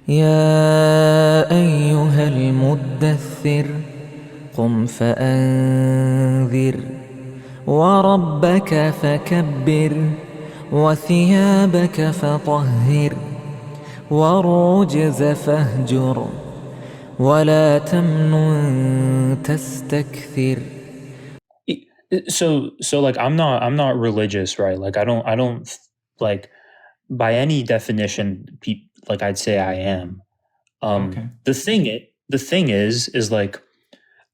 يا أيها المدثر قم فأنذر وربك فكبر وثيابك فطهر والرجز فاهجر ولا تمنن تستكثر. So like I'm not religious, right? Like I don't like by any definition like I'd say I am. Okay. The thing is like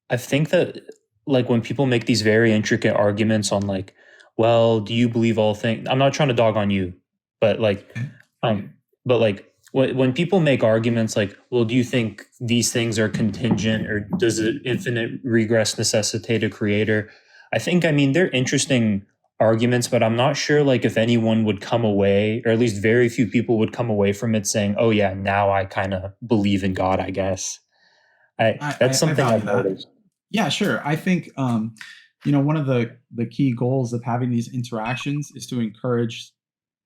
I think that like when people make these very intricate arguments on like, well, do you believe all things? I'm not trying to dog on you, but like, Okay. um, but like when people make arguments like, well, do you think these things are contingent or does the infinite regress necessitate a creator? I mean, they're interesting arguments, but I'm not sure like if anyone would come away, or at least very few people would come away from it saying, oh yeah, now I kind of believe in God, I guess. That's I something value I've that. noticed. Yeah, sure. I think one of the key goals of having these interactions is to encourage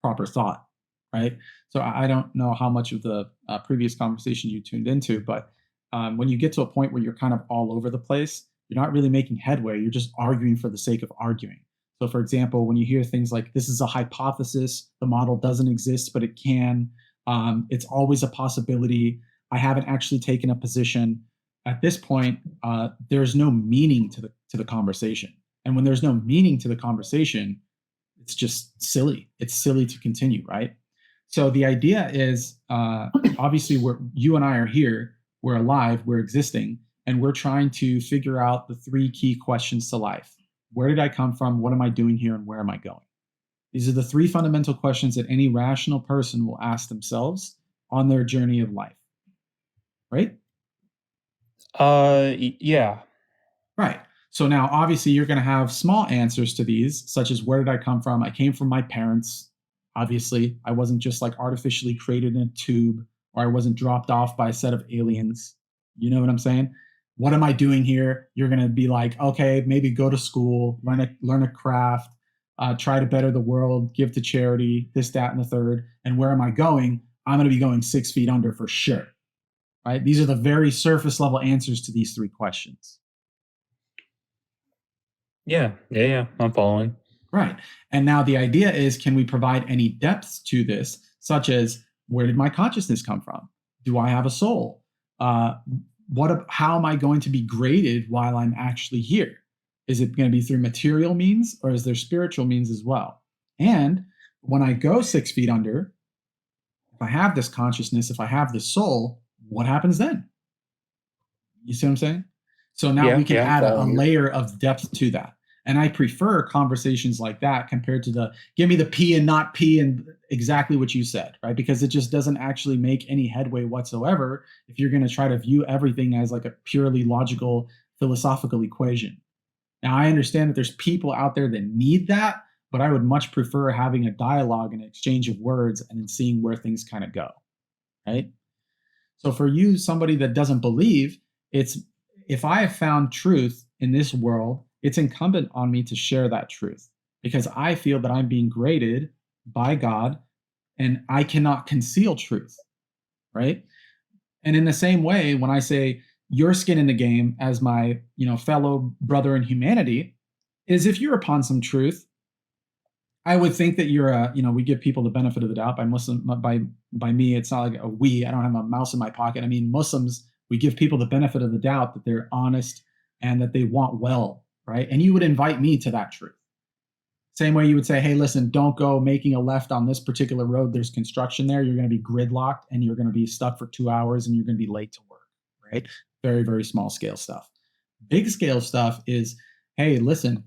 proper thought, right? So I don't know how much of the previous conversation you tuned into, but when you get to a point where you're kind of all over the place, you're not really making headway. You're just arguing for the sake of arguing. So, for example, when you hear things like "this is a hypothesis," the model doesn't exist, but it can. It's always a possibility. I haven't actually taken a position. At this point, there's no meaning to the conversation, and when there's no meaning to the conversation, it's just silly. It's silly to continue, right? So the idea is, obviously, you and I are here, we're alive, we're existing, and we're trying to figure out the three key questions to life. Where did I come from? What am I doing here? And where am I going? These are the three fundamental questions that any rational person will ask themselves on their journey of life, right? Yeah. Right. So now, obviously, you're going to have small answers to these, such as where did I come from? I came from my parents. Obviously, I wasn't just like artificially created in a tube, or I wasn't dropped off by a set of aliens. You know what I'm saying? What am I doing here? You're going to be like, okay, maybe go to school, learn a craft, try to better the world, give to charity, this, that, and the third. And where am I going? I'm going to be going 6 feet under for sure. Right? These are the very surface level answers to these three questions. Yeah. I'm following. Right. And now the idea is, can we provide any depth to this, such as where did my consciousness come from? Do I have a soul? How am I going to be graded while I'm actually here? Is it going to be through material means, or is there spiritual means as well? And when I go 6 feet under, if I have this consciousness, if I have this soul, what happens then? You see what I'm saying? So now we can I'm add a following you. layer of depth to that. And I prefer conversations like that compared to the give me the P and not P and exactly what you said, right? Because it just doesn't actually make any headway whatsoever if you're going to try to view everything as like a purely logical philosophical equation. Now, I understand that there's people out there that need that, but I would much prefer having a dialogue and an exchange of words and then seeing where things kind of go, right? So for you, somebody that doesn't believe, it's if I have found truth in this world, it's incumbent on me to share that truth because I feel that I'm being graded by God and I cannot conceal truth, right? And in the same way, when I say your skin in the game as my, fellow brother in humanity, is if you're upon some truth, I would think that you're we give people the benefit of the doubt by Muslim by me. It's not like a we. I don't have a mouse in my pocket. I mean, Muslims, we give people the benefit of the doubt that they're honest and that they want well, right? And you would invite me to that truth. Same way you would say, hey, listen, don't go making a left on this particular road. There's construction there. You're going to be gridlocked and you're going to be stuck for 2 hours and you're going to be late to work, right? Very, very small scale stuff. Big scale stuff is, hey, listen,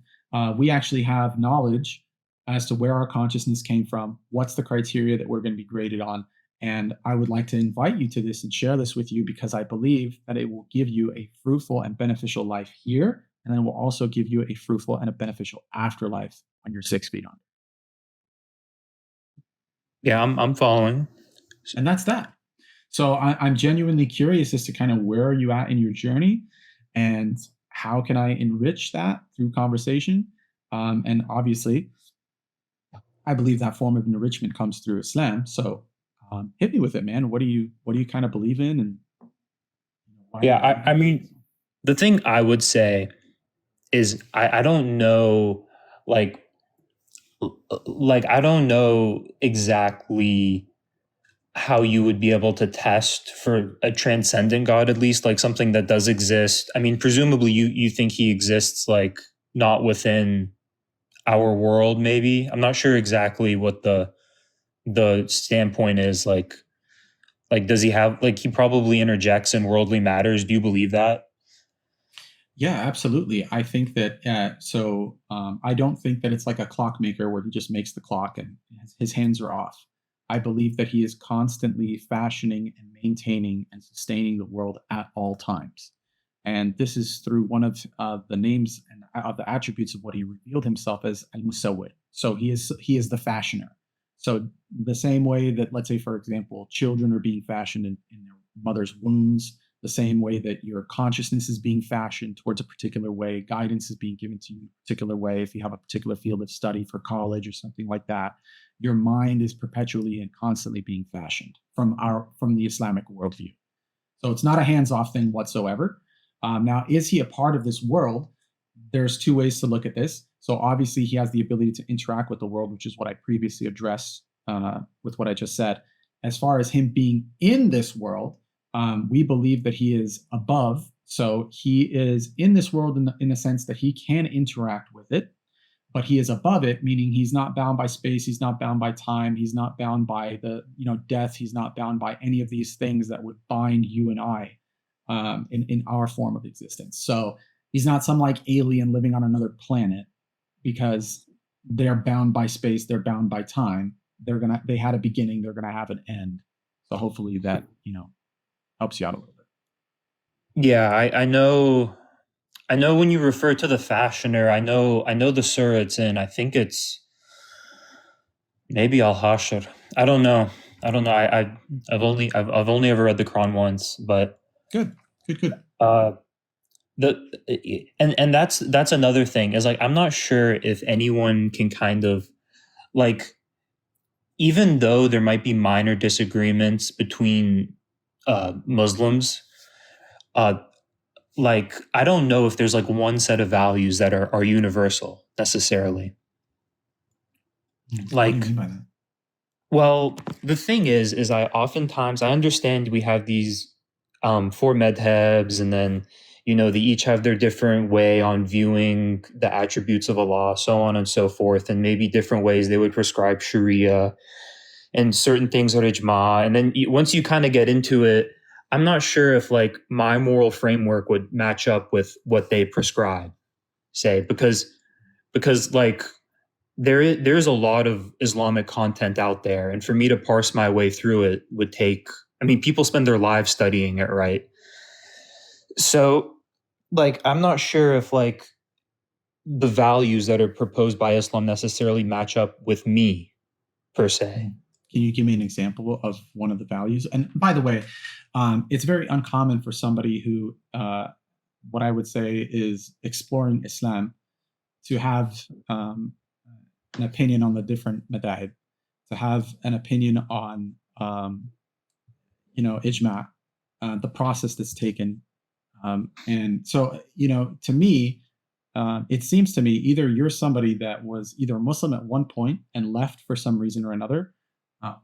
we actually have knowledge as to where our consciousness came from, what's the criteria that we're going to be graded on. And I would like to invite you to this and share this with you because I believe that it will give you a fruitful and beneficial life here. And then it will also give you a fruitful and a beneficial afterlife when you're 6 feet under. Yeah, I'm following. And that's that. So I'm genuinely curious as to kind of where are you at in your journey and how can I enrich that through conversation? And obviously, I believe that form of enrichment comes through Islam. So Hit me with it, man. What do you kind of believe in, and why do Yeah, you believe I in it? mean, the thing I would say is I don't know, like I don't know exactly how you would be able to test for a transcendent God, at least like something that does exist. I mean, presumably you think he exists like not within our world, maybe. I'm not sure exactly what the standpoint is. Like does he have, like, he probably interjects in worldly matters. Do you believe that? Yeah, absolutely. I think that I don't think that it's like a clockmaker where he just makes the clock and his hands are off. I believe that he is constantly fashioning and maintaining and sustaining the world at all times. And this is through one of the names and of the attributes of what he revealed himself as al-Musawwir. So he is the fashioner. So the same way that, let's say, for example, children are being fashioned in their mother's wombs, the same way that your consciousness is being fashioned towards a particular way, guidance is being given to you a particular way. If you have a particular field of study for college or something like that, your mind is perpetually and constantly being fashioned from the Islamic worldview. So it's not a hands-off thing whatsoever. Now, is he a part of this world? There's two ways to look at this. So obviously, he has the ability to interact with the world, which is what I previously addressed with what I just said. As far as him being in this world, we believe that he is above. So he is in this world in the sense that he can interact with it, but he is above it, meaning he's not bound by space, he's not bound by time, he's not bound by death, he's not bound by any of these things that would bind you and I in our form of existence. So he's not some like alien living on another planet because they're bound by space, they're bound by time. They had a beginning, they're gonna have an end. So hopefully that helps you out a little bit. Yeah, I know when you refer to the fashioner, I know the surah it's in. I think it's maybe Al Hashr. I don't know. I've only ever read the Quran once, but Good, good, good. uh and that's another thing, is like I'm not sure if anyone can kind of, like, even though there might be minor disagreements between Muslims, uh like I don't know if there's like one set of values that are universal necessarily. What do you Like, mean by that? well, the thing is I oftentimes I understand we have these four madhabs, and then they each have their different way on viewing the attributes of Allah, so on and so forth, and maybe different ways they would prescribe Sharia, and certain things are ijma. And then once you kind of get into it, I'm not sure if like my moral framework would match up with what they prescribe, say, because like there's a lot of Islamic content out there, and for me to parse my way through it would take. I mean, people spend their lives studying it, right? So, like, I'm not sure if like the values that are proposed by Islam necessarily match up with me per se. Can you give me an example of one of the values? And by the way, it's very uncommon for somebody who, what I would say is exploring Islam, to have an opinion on the different madhab, to have an opinion on, ijma, the process that's taken. And so, to me, it seems to me either you're somebody that was either Muslim at one point and left for some reason or another,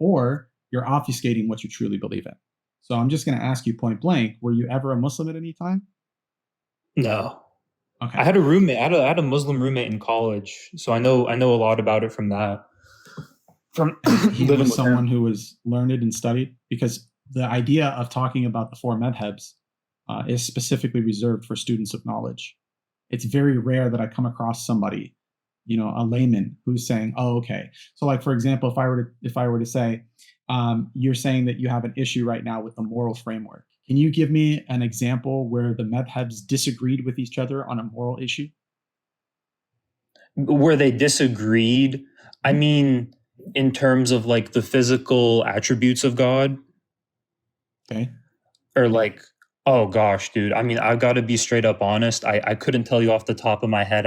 or you're obfuscating what you truly believe in. So I'm just going to ask you point blank: were you ever a Muslim at any time? No. Okay. I had a roommate. I had a Muslim roommate in college, so I know a lot about it from that. From And he living was with someone him. who was learned and studied, because the idea of talking about the four madhabs is specifically reserved for students of knowledge. It's very rare that I come across somebody, a layman, who's saying, "Oh, okay." So, like, for example, if I were to say, you're saying that you have an issue right now with the moral framework. Can you give me an example where the madhabs disagreed with each other on a moral issue? Where they disagreed, I Mhm. mean, in terms of like the physical attributes of God, Okay. or like, oh gosh, dude. I mean, I've got to be straight up honest. I couldn't tell you off the top of my head.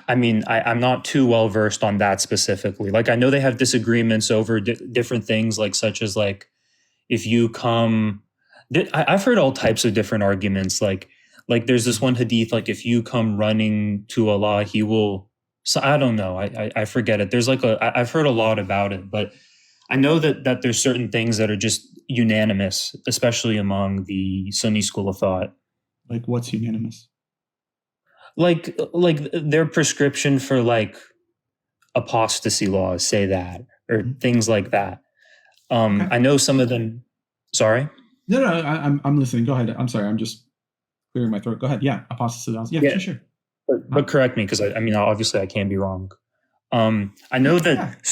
I mean, I'm not too well versed on that specifically. Like, I know they have disagreements over different things, like such as like if you come. I've heard all types of different arguments. Like there's this one hadith, like if you come running to Allah, He will. So I don't know. I forget it. There's like I've heard a lot about it, but I know that there's certain things that are just unanimous, especially among the Sunni school of thought. Like what's unanimous? Like their prescription for like apostasy laws say that, or things like that. Okay. I know some of them. Sorry. No, I'm listening. Go ahead. I'm sorry. I'm just clearing my throat. Go ahead. Yeah, apostasy laws. Yeah, sure. But correct me, because I mean, obviously, I can be wrong. I know that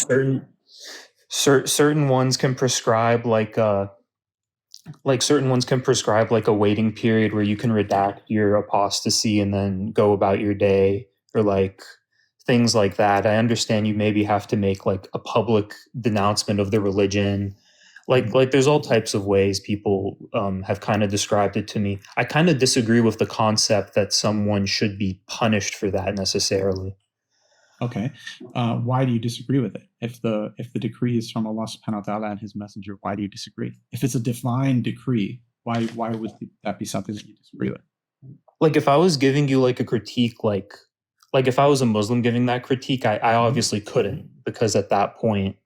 certain ones can prescribe like certain ones can prescribe like a waiting period where you can redact your apostasy and then go about your day, or like things like that. I understand you maybe have to make like a public denouncement of the religion. Like there's all types of ways people have kind of described it to me. I kind of disagree with the concept that someone should be punished for that necessarily. Okay. Why do you disagree with it? If the decree is from Allah subhanahu wa ta'ala and His messenger, why do you disagree? If it's a divine decree, why would that be something that you disagree with? Like if I was giving you like a critique, like if I was a Muslim giving that critique, I obviously couldn't, because at that point.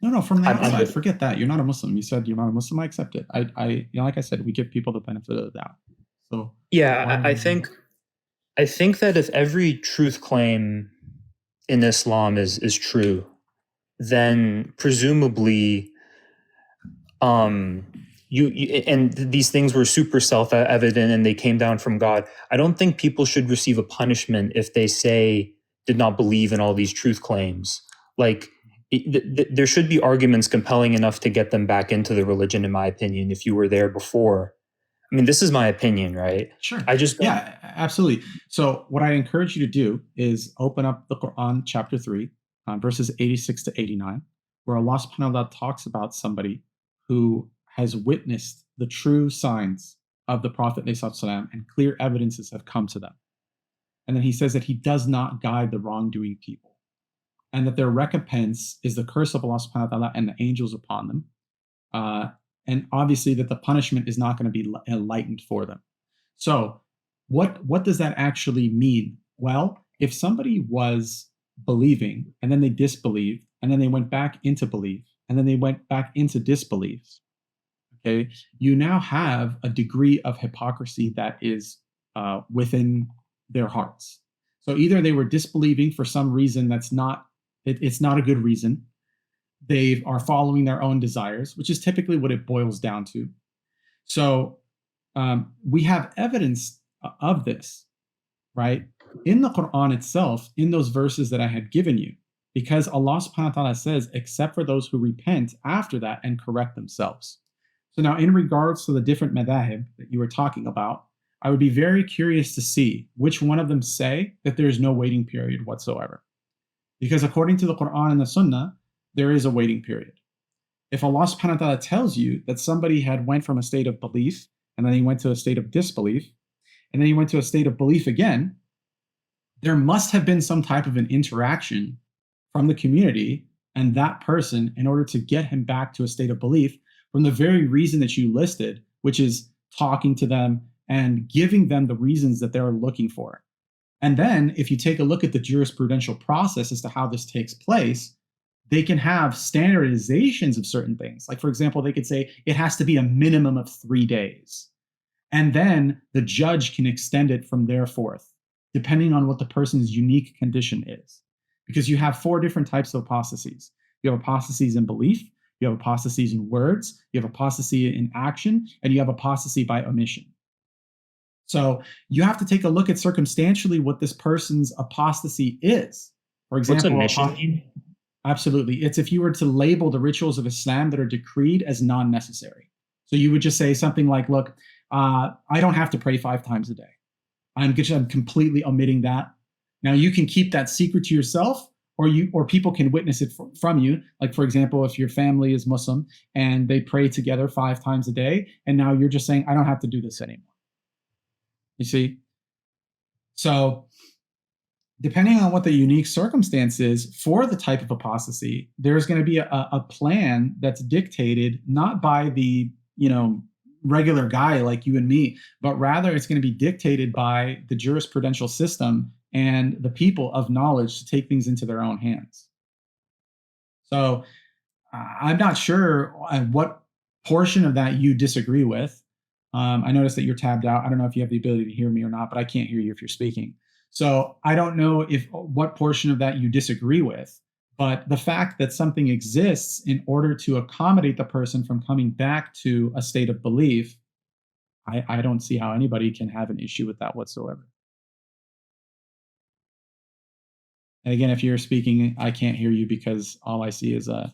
No, from the outside, forget that. You're not a Muslim. You said you're not a Muslim. I accept it. I like I said, we give people the benefit of the doubt. So yeah, I think that if every truth claim in Islam is true, then presumably, you and these things were super self-evident and they came down from God. I don't think people should receive a punishment if they did not believe in all these truth claims. Like, there should be arguments compelling enough to get them back into the religion, in my opinion, if you were there before. I mean, this is my opinion, right? Sure. Yeah, absolutely. So what I encourage you to do is open up the Quran, chapter 3, verses 86 to 89, where Allah subhanahu wa ta'ala talks about somebody who has witnessed the true signs of the Prophet ﷺ, and clear evidences have come to them. And then He says that He does not guide the wrongdoing people, and that their recompense is the curse of Allah subhanahu wa ta'ala and the angels upon them. And obviously that the punishment is not going to be enlightened for them. So what does that actually mean? Well, if somebody was believing and then they disbelieved and then they went back into belief and then they went back into disbelief, okay, you now have a degree of hypocrisy that is within their hearts. So either they were disbelieving for some reason that's not, it's not a good reason. They are following their own desires, which is typically what it boils down to. So we have evidence of this, right? In the Quran itself, in those verses that I had given you, because Allah subhanahu wa ta'ala says, except for those who repent after that and correct themselves. So now in regards to the different madhahib that you were talking about, I would be very curious to see which one of them say that there's no waiting period whatsoever. Because according to the Quran and the Sunnah, there is a waiting period. If Allah subhanahu wa ta'ala tells you that somebody had went from a state of belief and then he went to a state of disbelief and then he went to a state of belief again, there must have been some type of an interaction from the community and that person in order to get him back to a state of belief from the very reason that you listed, which is talking to them and giving them the reasons that they're looking for. And then if you take a look at the jurisprudential process as to how this takes place, they can have standardizations of certain things. Like, for example, they could say it has to be a minimum of 3 days. And then the judge can extend it from there forth, depending on what the person's unique condition is. Because you have 4 different types of apostasies. You have apostasies in belief, you have apostasies in words, you have apostasy in action, and you have apostasy by omission. So you have to take a look at circumstantially what this person's apostasy is. For example, what's omission? Absolutely. It's if you were to label the rituals of Islam that are decreed as non-necessary. So you would just say something like, look, I don't have to pray 5 times a day. I'm completely omitting that. Now you can keep that secret to yourself, or people can witness it from you. Like, for example, if your family is Muslim and they pray together 5 times a day, and now you're just saying, I don't have to do this anymore. You see? So depending on what the unique circumstance is for the type of apostasy, there's going to be a plan that's dictated not by the, regular guy like you and me, but rather it's going to be dictated by the jurisprudential system and the people of knowledge to take things into their own hands. So I'm not sure what portion of that you disagree with. I noticed that you're tabbed out. I don't know if you have the ability to hear me or not, but I can't hear you if you're speaking. So I don't know if what portion of that you disagree with, but the fact that something exists in order to accommodate the person from coming back to a state of belief, I don't see how anybody can have an issue with that whatsoever. And again, if you're speaking, I can't hear you because all I see is a,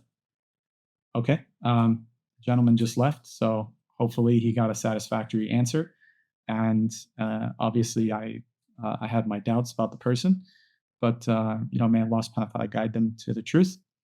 okay. Gentleman just left, so hopefully he got a satisfactory answer. And obviously I had my doubts about the person, but may Allah's subhanahu wa ta'ala guide them to the truth.